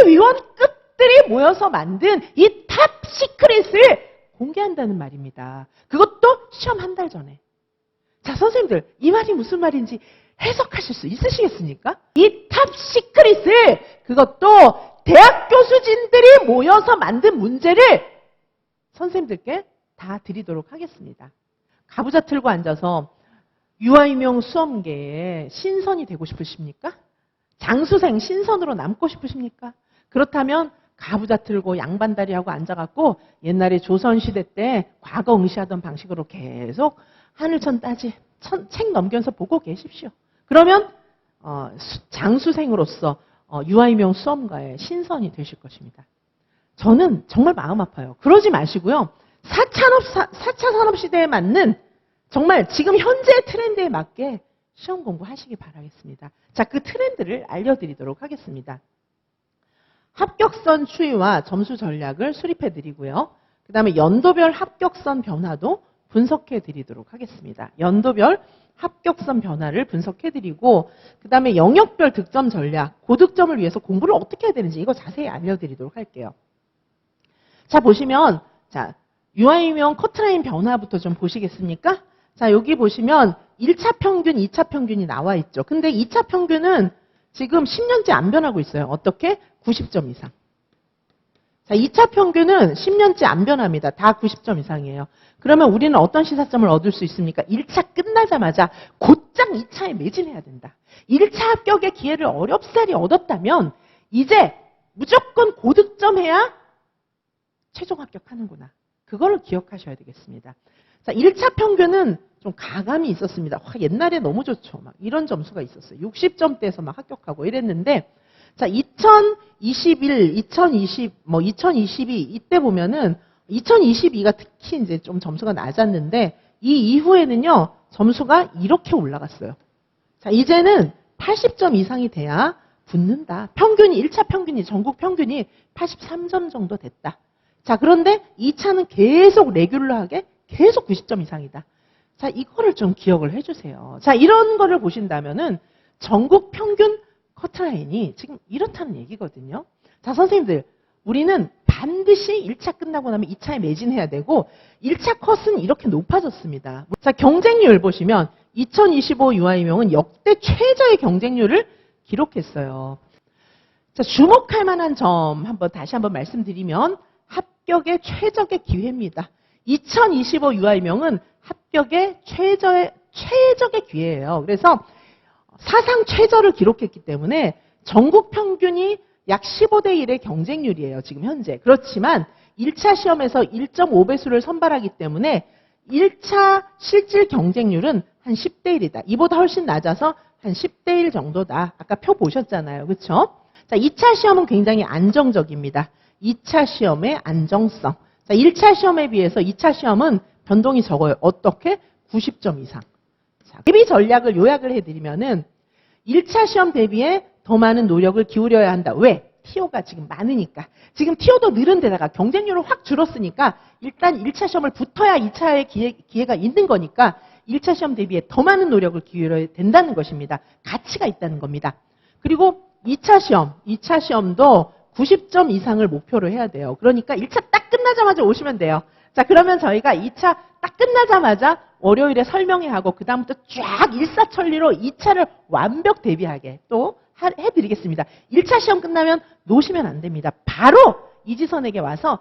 위원 끝들이 모여서 만든 이 탑 시크릿을 공개한다는 말입니다. 그것도 시험 한 달 전에. 자, 선생님들, 이 말이 무슨 말인지 해석하실 수 있으시겠습니까? 이 탑 시크릿을, 그것도 대학 교수진들이 모여서 만든 문제를 선생님들께 다 드리도록 하겠습니다. 가부좌 틀고 앉아서 유아유명 수험계의 신선이 되고 싶으십니까? 장수생 신선으로 남고 싶으십니까? 그렇다면 가부좌 틀고 양반다리하고 앉아갖고 옛날에 조선시대 때 과거 응시하던 방식으로 계속 하늘천 따지 책 넘겨서 보고 계십시오. 그러면 장수생으로서 유아유명 수험가의 신선이 되실 것입니다. 저는 정말 마음 아파요. 그러지 마시고요. 4차 산업시대에 맞는 정말 지금 현재 트렌드에 맞게 시험 공부하시기 바라겠습니다. 자, 그 트렌드를 알려드리도록 하겠습니다. 합격선 추이와 점수 전략을 수립해 드리고요. 그 다음에 연도별 합격선 변화도 분석해 드리도록 하겠습니다. 연도별 합격선 변화를 분석해 드리고 그 다음에 영역별 득점 전략, 고득점을 위해서 공부를 어떻게 해야 되는지 이거 자세히 알려드리도록 할게요. 자, 보시면 자 유아유명 커트라인 변화부터 좀 보시겠습니까? 자, 여기 보시면 1차 평균, 2차 평균이 나와 있죠. 근데 2차 평균은 지금 10년째 안 변하고 있어요. 어떻게? 90점 이상. 자, 2차 평균은 10년째 안 변합니다. 다 90점 이상이에요. 그러면 우리는 어떤 시사점을 얻을 수 있습니까? 1차 끝나자마자 곧장 2차에 매진해야 된다. 1차 합격의 기회를 어렵사리 얻었다면 이제 무조건 고득점 해야 최종 합격하는구나. 그걸 기억하셔야 되겠습니다. 자, 1차 평균은 좀 가감이 있었습니다. 와, 옛날에 너무 좋죠. 막 이런 점수가 있었어요. 60점대에서 막 합격하고 이랬는데, 자, 2021, 2020, 2022 이때 보면은 2022가 특히 이제 좀 점수가 낮았는데 이 이후에는요 점수가 이렇게 올라갔어요. 자, 이제는 80점 이상이 돼야 붙는다. 평균이 1차 평균이 전국 평균이 83점 정도 됐다. 자, 그런데 2차는 계속 레귤러하게 계속 90점 이상이다. 자, 이거를 좀 기억을 해주세요. 자, 이런 거를 보신다면은 전국 평균 커트라인이 지금 이렇다는 얘기거든요. 자, 선생님들, 우리는 반드시 1차 끝나고 나면 2차에 매진해야 되고 1차 컷은 이렇게 높아졌습니다. 자, 경쟁률 보시면 2025 유아유명은 역대 최저의 경쟁률을 기록했어요. 자, 주목할 만한 점 다시 한번 말씀드리면 합격의 최적의 기회입니다. 2025 유아유명은 합격의 최적의 기회예요. 그래서 사상 최저를 기록했기 때문에 전국 평균이 약 15대 1의 경쟁률이에요. 지금 현재. 그렇지만 1차 시험에서 1.5배수를 선발하기 때문에 1차 실질 경쟁률은 한 10대 1이다. 이보다 훨씬 낮아서 한 10대 1 정도다. 아까 표 보셨잖아요. 그렇죠? 자, 2차 시험은 굉장히 안정적입니다. 2차 시험의 안정성. 자, 1차 시험에 비해서 2차 시험은 변동이 적어요. 어떻게? 90점 이상. 자, 대비 전략을 요약을 해드리면은 1차 시험 대비에 더 많은 노력을 기울여야 한다. 왜? TO가 지금 많으니까. 지금 TO도 늘은 데다가 경쟁률은 확 줄었으니까 일단 1차 시험을 붙어야 2차의 기회가 있는 거니까 1차 시험 대비에 더 많은 노력을 기울여야 된다는 것입니다. 가치가 있다는 겁니다. 그리고 2차 시험도 90점 이상을 목표로 해야 돼요. 그러니까 1차 딱 끝나자마자 오시면 돼요. 자, 그러면 저희가 2차 딱 끝나자마자 월요일에 설명회 하고 그 다음부터 쫙 일사천리로 2차를 완벽 대비하게 또 해드리겠습니다. 1차 시험 끝나면 놓으시면 안 됩니다. 바로 이지선에게 와서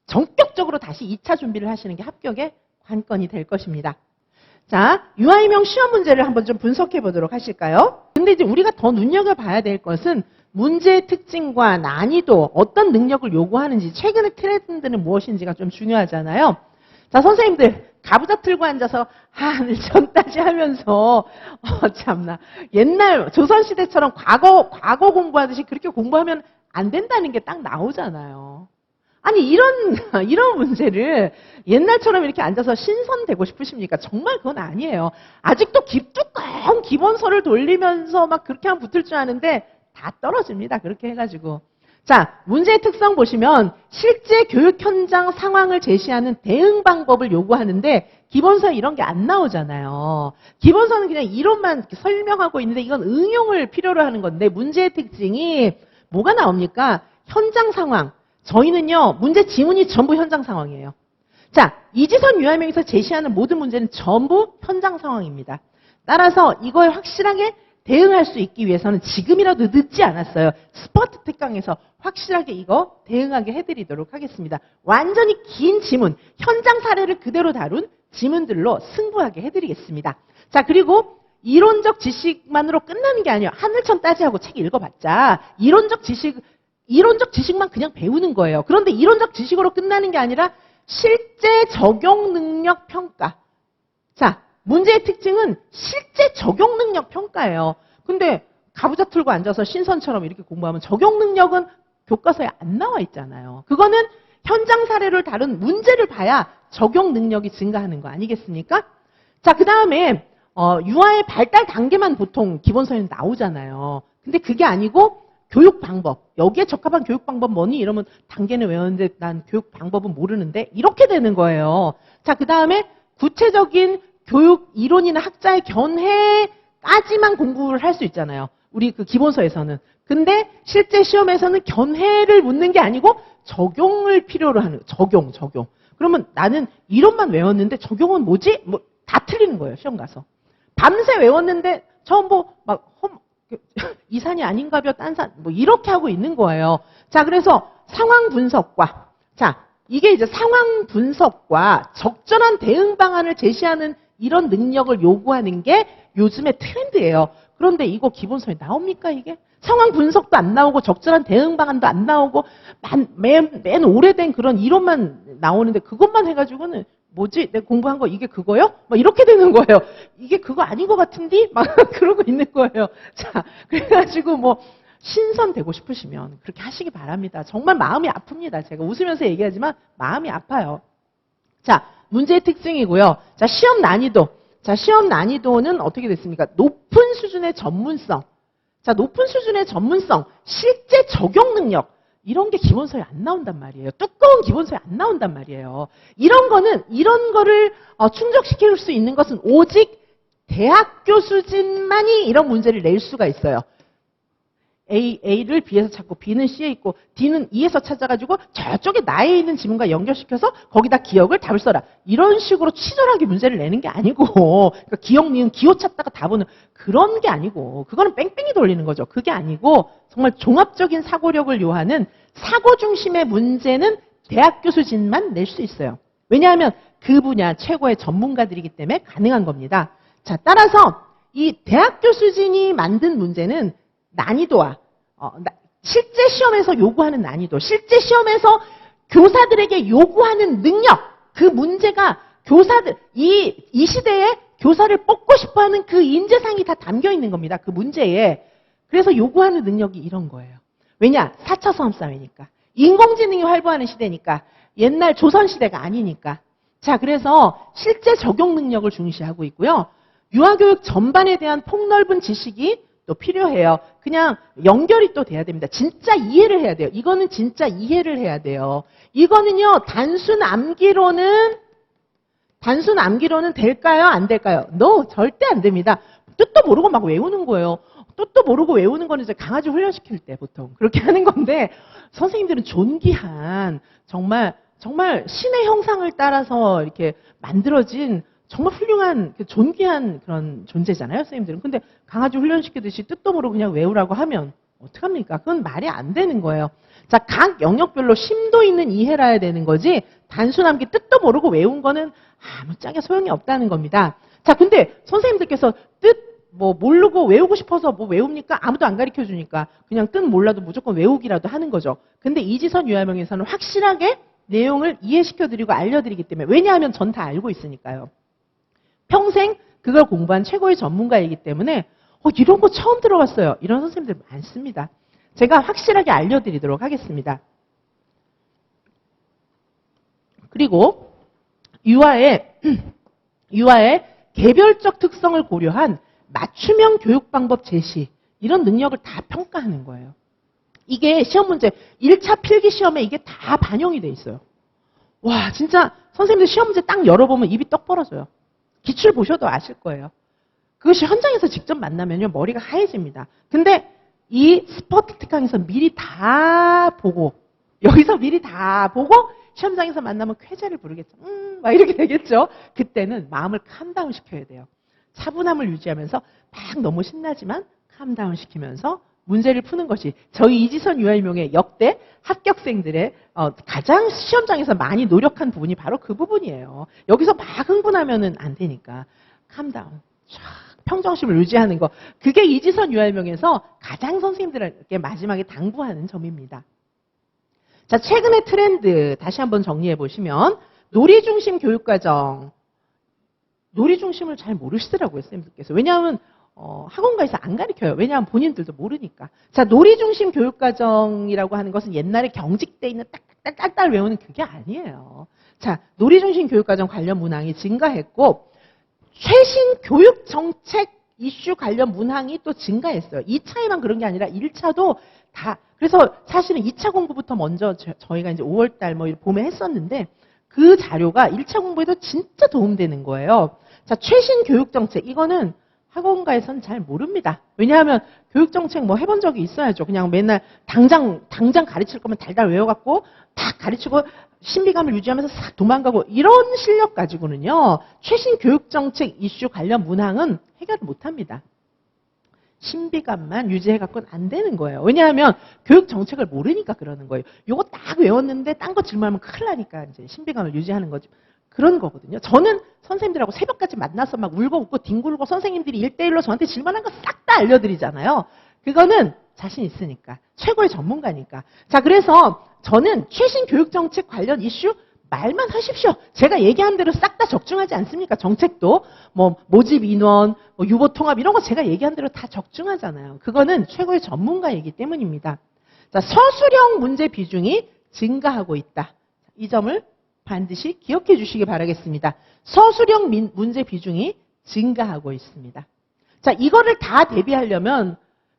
전격적으로 다시 2차 준비를 하시는 게 합격의 관건이 될 것입니다. 자, 유아유명 시험 문제를 한번 좀 분석해 보도록 하실까요? 근데 이제 우리가 더 눈여겨봐야 될 것은 문제의 특징과 난이도, 어떤 능력을 요구하는지, 최근의 트렌드는 무엇인지가 좀 중요하잖아요. 자, 선생님들, 가부좌 틀고 앉아서 하늘천 따지 하면서 참나 옛날 조선시대처럼 과거 공부하듯이 그렇게 공부하면 안 된다는 게 딱 나오잖아요. 아니 이런 문제를 옛날처럼 이렇게 앉아서 신선되고 싶으십니까? 정말 그건 아니에요. 아직도 두꺼운 기본서를 돌리면서 막 그렇게 하면 붙을 줄 아는데 다 떨어집니다. 그렇게 해가지고. 자, 문제의 특성 보시면 실제 교육 현장 상황을 제시하는 대응 방법을 요구하는데 기본서에 이런 게 안 나오잖아요. 기본서는 그냥 이론만 설명하고 있는데 이건 응용을 필요로 하는 건데 문제의 특징이 뭐가 나옵니까? 현장 상황. 저희는요, 문제 지문이 전부 현장 상황이에요. 자, 이지선 유아명에서 제시하는 모든 문제는 전부 현장 상황입니다. 따라서 이걸 확실하게 대응할 수 있기 위해서는 지금이라도 늦지 않았어요. 스퍼트 특강에서 확실하게 이거 대응하게 해드리도록 하겠습니다. 완전히 긴 지문, 현장 사례를 그대로 다룬 지문들로 승부하게 해드리겠습니다. 자, 그리고 이론적 지식만으로 끝나는 게 아니에요. 하늘천 따지하고 책 읽어봤자 이론적 지식만 그냥 배우는 거예요. 그런데 이론적 지식으로 끝나는 게 아니라 실제 적용 능력 평가. 자, 문제의 특징은 실제 적용 능력 평가예요. 근데 가부좌 틀고 앉아서 신선처럼 이렇게 공부하면 적용 능력은 교과서에 안 나와 있잖아요. 그거는 현장 사례를 다룬 문제를 봐야 적용 능력이 증가하는 거 아니겠습니까? 자, 그 다음에 유아의 발달 단계만 보통 기본서에는 나오잖아요. 근데 그게 아니고 교육 방법. 여기에 적합한 교육 방법 뭐니? 이러면 단계는 외웠는데 난 교육 방법은 모르는데 이렇게 되는 거예요. 자, 그 다음에 구체적인 교육 이론이나 학자의 견해까지만 공부를 할 수 있잖아요. 우리 그 기본서에서는. 근데 실제 시험에서는 견해를 묻는 게 아니고 적용을 필요로 하는 적용. 그러면 나는 이론만 외웠는데 적용은 뭐지? 뭐 다 틀리는 거예요. 시험 가서. 밤새 외웠는데 처음 이 산이 아닌가벼 딴 산 뭐 이렇게 하고 있는 거예요. 자, 그래서 상황 분석과 자, 이게 이제 상황 분석과 적절한 대응 방안을 제시하는 이런 능력을 요구하는 게 요즘의 트렌드예요. 그런데 이거 기본서에 나옵니까 이게? 상황 분석도 안 나오고 적절한 대응 방안도 안 나오고 맨 오래된 그런 이론만 나오는데 그것만 해가지고는 뭐지? 내가 공부한 거 이게 그거요? 막 이렇게 되는 거예요. 이게 그거 아닌 것 같은데? 막 그러고 있는 거예요. 자, 그래가지고 뭐 신선되고 싶으시면 그렇게 하시기 바랍니다. 정말 마음이 아픕니다. 제가 웃으면서 얘기하지만 마음이 아파요. 자, 문제의 특징이고요. 자, 시험 난이도. 자, 시험 난이도는 어떻게 됐습니까? 높은 수준의 전문성. 자, 높은 수준의 전문성, 실제 적용 능력. 이런 게 기본서에 안 나온단 말이에요. 두꺼운 기본서에 안 나온단 말이에요. 이런 거를 충족시킬 수 있는 것은 오직 대학교 수준만이 이런 문제를 낼 수가 있어요. A를 B에서 찾고 B는 C에 있고 D는 E에서 찾아가지고 저쪽에 나에 있는 지문과 연결시켜서 거기다 기억을 답을 써라. 이런 식으로 치졸하게 문제를 내는 게 아니고 그러니까 기억, 니은, 기호 찾다가 답은 그런 게 아니고 그거는 뺑뺑이 돌리는 거죠. 그게 아니고 정말 종합적인 사고력을 요하는 사고 중심의 문제는 대학교 수준만 낼 수 있어요. 왜냐하면 그 분야 최고의 전문가들이기 때문에 가능한 겁니다. 자, 따라서 이 대학교 수준이 만든 문제는 난이도와 실제 시험에서 요구하는 난이도, 실제 시험에서 교사들에게 요구하는 능력, 그 문제가 교사들, 이 시대에 교사를 뽑고 싶어하는 그 인재상이 다 담겨 있는 겁니다. 그 문제에. 그래서 요구하는 능력이 이런 거예요. 왜냐? 4차 산업사회니까. 인공지능이 활보하는 시대니까. 옛날 조선시대가 아니니까. 자, 그래서 실제 적용 능력을 중시하고 있고요. 유아교육 전반에 대한 폭넓은 지식이 또 필요해요. 그냥 연결이 또 돼야 됩니다. 진짜 이해를 해야 돼요. 이거는 진짜 이해를 해야 돼요. 이거는요, 단순 암기로는 될까요? 안 될까요? No, 절대 안 됩니다. 뜻도 모르고 막 외우는 거예요. 뜻도 모르고 외우는 거는 이제 강아지 훈련시킬 때 보통 그렇게 하는 건데, 선생님들은 존귀한, 정말 신의 형상을 따라서 이렇게 만들어진 정말 훌륭한, 존귀한 그런 존재잖아요, 선생님들은. 근데 강아지 훈련시키듯이 뜻도 모르고 그냥 외우라고 하면 어떡합니까? 그건 말이 안 되는 거예요. 자, 각 영역별로 심도 있는 이해를 해야 되는 거지, 단순 암기 뜻도 모르고 외운 거는 아무짝에 소용이 없다는 겁니다. 자, 근데 선생님들께서 모르고 외우고 싶어서 뭐 외웁니까? 아무도 안 가르쳐 주니까 그냥 뜻 몰라도 무조건 외우기라도 하는 거죠. 근데 이지선 유아명에서는 확실하게 내용을 이해시켜드리고 알려드리기 때문에, 왜냐하면 전 다 알고 있으니까요. 평생 그걸 공부한 최고의 전문가이기 때문에 이런 거 처음 들어봤어요. 이런 선생님들 많습니다. 제가 확실하게 알려드리도록 하겠습니다. 그리고 유아의 개별적 특성을 고려한 맞춤형 교육 방법 제시, 이런 능력을 다 평가하는 거예요. 이게 시험 문제 1차 필기 시험에 이게 다 반영이 돼 있어요. 와, 진짜 선생님들 시험 문제 딱 열어보면 입이 떡 벌어져요. 기출 보셔도 아실 거예요. 그것이 현장에서 직접 만나면요, 머리가 하얘집니다. 근데 이 스포트 특강에서 미리 다 보고, 여기서 미리 다 보고, 시험장에서 만나면 쾌재를 부르겠죠. 막 이렇게 되겠죠. 그때는 마음을 캄다운 시켜야 돼요. 차분함을 유지하면서 막 너무 신나지만 캄다운 시키면서 문제를 푸는 것이 저희 이지선 유아일명의 역대 합격생들의 가장 시험장에서 많이 노력한 부분이 바로 그 부분이에요. 여기서 막 흥분하면은 안 되니까 캄다운, 쫙 평정심을 유지하는 거. 그게 이지선 유아일명에서 가장 선생님들에게 마지막에 당부하는 점입니다. 자, 최근의 트렌드 다시 한번 정리해 보시면 놀이 중심 교육과정. 놀이 중심을 잘 모르시더라고요, 선생님들께서. 왜냐하면 학원가에서 안 가르쳐요. 왜냐하면 본인들도 모르니까. 자, 놀이 중심 교육과정이라고 하는 것은 옛날에 경직돼 있는 딱딱딱딱 외우는 그게 아니에요. 자, 놀이 중심 교육과정 관련 문항이 증가했고 최신 교육 정책 이슈 관련 문항이 또 증가했어요. 2차에만 그런 게 아니라 1차도 다. 그래서 사실은 2차 공부부터 먼저 저희가 이제 5월달 뭐 봄에 했었는데 그 자료가 1차 공부에도 진짜 도움되는 거예요. 자, 최신 교육 정책. 이거는 학원가에서는 잘 모릅니다. 왜냐하면 교육 정책 뭐 해본 적이 있어야죠. 그냥 맨날 당장 가르칠 거면 달달 외워갖고 딱 가르치고 신비감을 유지하면서 싹 도망가고 이런 실력 가지고는요. 최신 교육 정책 이슈 관련 문항은 해결을 못합니다. 신비감만 유지해갖고는 안 되는 거예요. 왜냐하면 교육 정책을 모르니까 그러는 거예요. 요거 딱 외웠는데 딴 거 질문하면 큰일 나니까 이제 신비감을 유지하는 거죠. 그런 거거든요. 저는 선생님들하고 새벽까지 만나서 막 울고 웃고 뒹굴고 선생님들이 1대1로 저한테 질문한 거 싹 다 알려드리잖아요. 그거는 자신 있으니까. 최고의 전문가니까. 자, 그래서 저는 최신 교육정책 관련 이슈 말만 하십시오. 제가 얘기한 대로 싹 다 적중하지 않습니까? 정책도 뭐 모집 인원, 뭐 유보 통합 이런 거 제가 얘기한 대로 다 적중하잖아요. 그거는 최고의 전문가이기 때문입니다. 자, 서술형 문제 비중이 증가하고 있다. 이 점을 반드시 기억해 주시기 바라겠습니다. 서술형 문제 비중이 증가하고 있습니다. 자, 이거를 다 대비하려면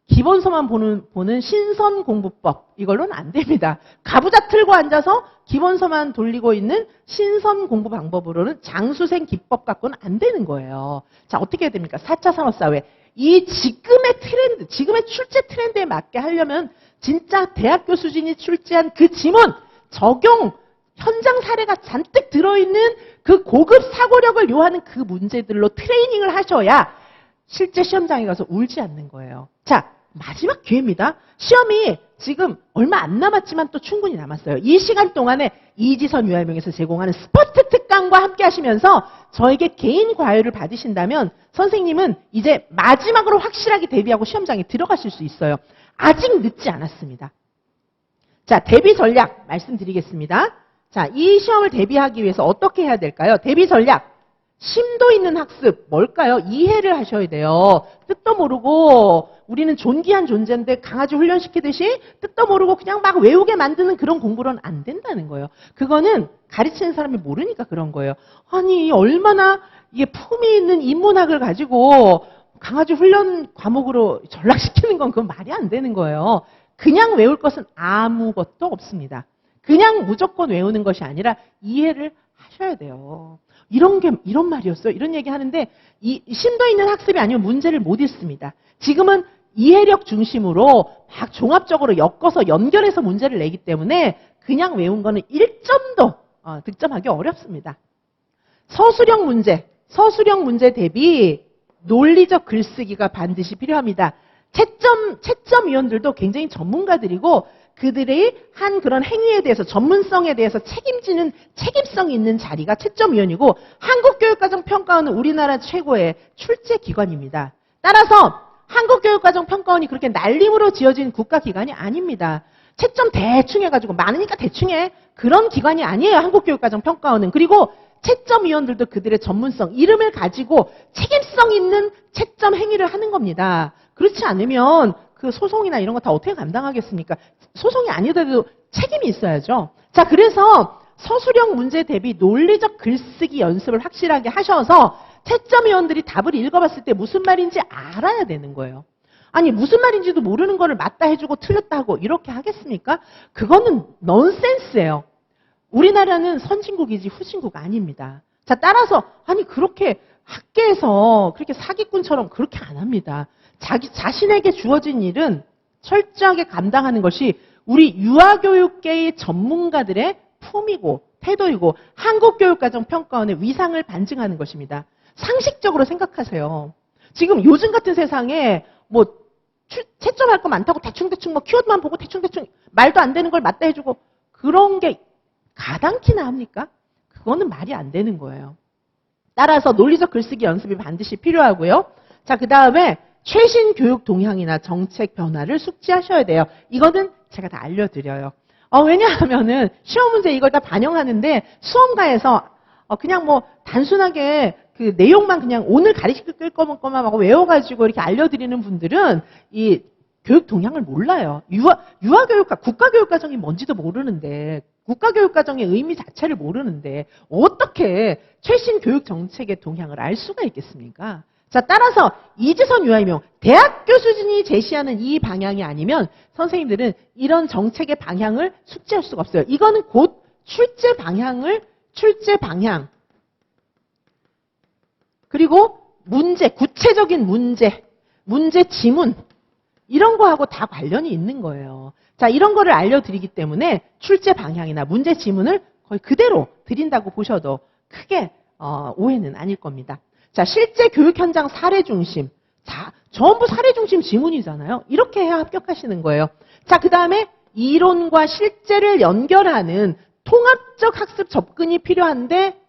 기본서만 보는 신선공부법, 이걸로는 안 됩니다. 가부좌 틀고 앉아서 기본서만 돌리고 있는 신선공부 방법으로는 장수생 기법 갖고는 안 되는 거예요. 자, 어떻게 해야 됩니까? 4차 산업사회. 이 지금의 트렌드, 지금의 출제 트렌드에 맞게 하려면 진짜 대학교 수준이 출제한 그 지문, 적용, 현장 사례가 잔뜩 들어있는 그 고급 사고력을 요하는 그 문제들로 트레이닝을 하셔야 실제 시험장에 가서 울지 않는 거예요. 자, 마지막 기회입니다. 시험이 지금 얼마 안 남았지만 또 충분히 남았어요. 이 시간 동안에 이지선 유아일명에서 제공하는 스포트 특강과 함께 하시면서 저에게 개인 과외를 받으신다면 선생님은 이제 마지막으로 확실하게 대비하고 시험장에 들어가실 수 있어요. 아직 늦지 않았습니다. 자, 대비 전략 말씀드리겠습니다. 자, 이 시험을 대비하기 위해서 어떻게 해야 될까요? 대비 전략. 심도 있는 학습. 뭘까요? 이해를 하셔야 돼요. 뜻도 모르고 우리는 존귀한 존재인데 강아지 훈련시키듯이 뜻도 모르고 그냥 막 외우게 만드는 그런 공부로는 안 된다는 거예요. 그거는 가르치는 사람이 모르니까 그런 거예요. 아니, 얼마나 이게 품위 있는 인문학을 가지고 강아지 훈련 과목으로 전락시키는 건 그건 말이 안 되는 거예요. 그냥 외울 것은 아무것도 없습니다. 그냥 무조건 외우는 것이 아니라 이해를 하셔야 돼요. 이런 말이었어요. 이런 얘기 하는데, 이 심도 있는 학습이 아니면 문제를 못 읽습니다. 지금은 이해력 중심으로 막 종합적으로 엮어서 연결해서 문제를 내기 때문에 그냥 외운 거는 1점도 득점하기 어렵습니다. 서술형 문제 대비 논리적 글쓰기가 반드시 필요합니다. 채점위원들도 굉장히 전문가들이고 그들의 한 그런 행위에 대해서 전문성에 대해서 책임지는 책임성 있는 자리가 채점위원이고 한국교육과정평가원은 우리나라 최고의 출제기관입니다. 따라서 한국교육과정평가원이 그렇게 날림으로 지어진 국가기관이 아닙니다. 채점 대충 해가지고 많으니까 대충 해. 그런 기관이 아니에요. 한국교육과정평가원은. 그리고 채점위원들도 그들의 전문성, 이름을 가지고 책임성 있는 채점 행위를 하는 겁니다. 그렇지 않으면 그 소송이나 이런 거 다 어떻게 감당하겠습니까? 소송이 아니더라도 책임이 있어야죠. 자, 그래서 서술형 문제 대비 논리적 글쓰기 연습을 확실하게 하셔서 채점위원들이 답을 읽어봤을 때 무슨 말인지 알아야 되는 거예요. 아니, 무슨 말인지도 모르는 거를 맞다 해주고 틀렸다 하고 이렇게 하겠습니까? 그거는 넌센스예요. 우리나라는 선진국이지 후진국 아닙니다. 자, 따라서 아니 그렇게 학계에서 그렇게 사기꾼처럼 그렇게 안 합니다. 자신에게 주어진 일은 철저하게 감당하는 것이 우리 유아교육계의 전문가들의 품이고 태도이고 한국교육과정평가원의 위상을 반증하는 것입니다. 상식적으로 생각하세요. 지금 요즘 같은 세상에 뭐 채점할 거 많다고 대충대충 뭐 키워드만 보고 대충대충 말도 안 되는 걸 맞다 해주고 그런 게 가당키나 합니까? 그거는 말이 안 되는 거예요. 따라서 논리적 글쓰기 연습이 반드시 필요하고요. 자, 그 다음에 최신 교육 동향이나 정책 변화를 숙지하셔야 돼요. 이거는 제가 다 알려드려요. 왜냐하면은 시험 문제 이걸 다 반영하는데 수험가에서 그냥 뭐 단순하게 그 내용만 그냥 오늘 가르칠 것만 하고 외워가지고 이렇게 알려드리는 분들은 이 교육 동향을 몰라요. 유아교육과 국가교육과정이 뭔지도 모르는데 국가교육과정의 의미 자체를 모르는데 어떻게 최신 교육 정책의 동향을 알 수가 있겠습니까? 자, 따라서 이지선 유아임용 대학교 수준이 제시하는 이 방향이 아니면 선생님들은 이런 정책의 방향을 숙지할 수가 없어요. 이거는 곧 출제 방향 그리고 문제, 구체적인 문제 지문 이런 거하고 다 관련이 있는 거예요. 자, 이런 거를 알려드리기 때문에 출제 방향이나 문제 지문을 거의 그대로 드린다고 보셔도 크게 오해는 아닐 겁니다. 자, 실제 교육 현장 사례 중심. 자, 전부 사례 중심 지문이잖아요. 이렇게 해야 합격하시는 거예요. 자, 그 다음에 이론과 실제를 연결하는 통합적 학습 접근이 필요한데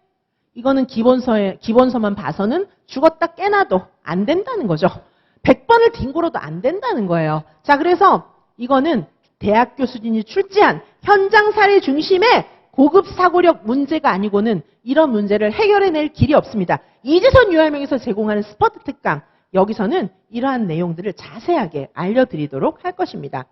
이거는 기본서만 봐서는 죽었다 깨나도 안 된다는 거죠. 100번을 뒹굴어도 안 된다는 거예요. 자, 그래서 이거는 대학교 수준이 출제한 현장 사례 중심의 고급 사고력 문제가 아니고는 이런 문제를 해결해낼 길이 없습니다. 이지선 유아임용에서 제공하는 스퍼트 특강, 여기서는 이러한 내용들을 자세하게 알려드리도록 할 것입니다.